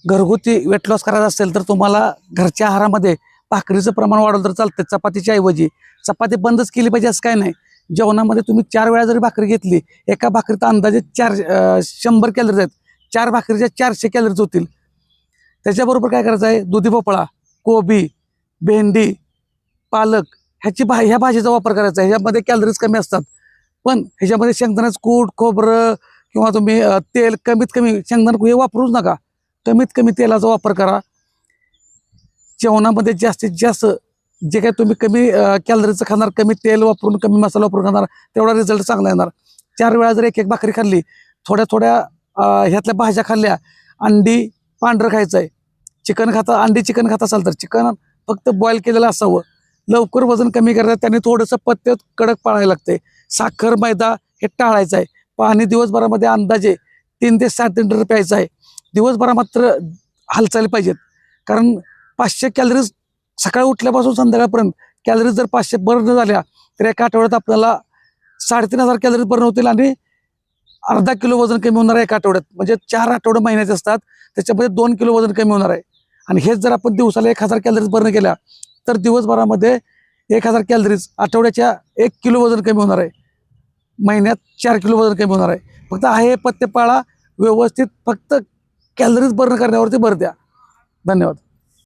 घरगुती weight loss करायचा असेल तर तुम्हाला घरच्या आहारामध्ये भाकरीचं प्रमाण वाढवलं तर चालतं. चपातीच्या ऐवजी चपाती बंदच केली पाहिजे असं काय नाही. जेवणामध्ये तुम्ही 4 वेळा जरी भाकरी घेतली, एका भाकरीत अंदाजे 100 कॅलरीज आहेत. 4 भाकरीच्या 400 कॅलरीज होतील. त्याच्याबरोबर काय करायचं आहे, दुधी भोपळा, कोबी, भेंडी, पालक ह्या भाजीचा वापर करायचा आहे. ह्याच्यामध्ये कॅलरीज कमी असतात. पण ह्याच्यामध्ये शेंगदाण्याचं कूट, खोबरं किंवा तुम्ही तेल कमीत कमी, शेंगदाणा हे वापरूच नका. कमीत कमी तेलाचा वापर करा. जेवणामध्ये जास्तीत जास्त जे काही तुम्ही कमी कॅलरीचं खाणार, कमी तेल वापरून, कमी मसाला वापरून खाणार, तेवढा रिझल्ट चांगला येणार. 4 वेळा जर एक भाकरी खाल्ली, थोड्या थोड्या ह्यातल्या भाज्या खाल्ल्या, अंडी पांढरं खायचं आहे. अंडी चिकन खाता असाल तर चिकन फक्त बॉईल केलेलं असावं. लवकर वजन कमी करायचं, त्याने थोडंसं पथ्य कडक पाळायला लागतंय. साखर, मैदा हे टाळायचं आहे. पाणी दिवसभरामध्ये अंदाजे 3 ते 7 लिटर प्यायचं आहे. दिवसभरा मात्र हालचाली पाहिजेत. कारण 500 कॅलरीज सकाळी उठल्यापासून संध्याकाळपर्यंत कॅलरीज जर 500 बर्न झाल्या तर एका आठवड्यात आपल्याला 3500 कॅलरीज बर्न होतील आणि अर्धा किलो वजन कमी होणार आहे एका आठवड्यात. म्हणजे 4 आठवडे महिन्याचे असतात, त्याच्यामध्ये 2 किलो वजन कमी होणार आहे. आणि हेच जर आपण दिवसाला 1000 कॅलरीज बर्न केल्या तर दिवसभरामध्ये 1000 कॅलरीज, आठवड्याच्या 1 किलो वजन कमी होणार आहे. महिन्यात 4 किलो वजन कमी होणार आहे. फक्त हे पथ्य पाळा व्यवस्थित, फक्त कॅलरीज बर्न करण्यावरती भर द्या. धन्यवाद.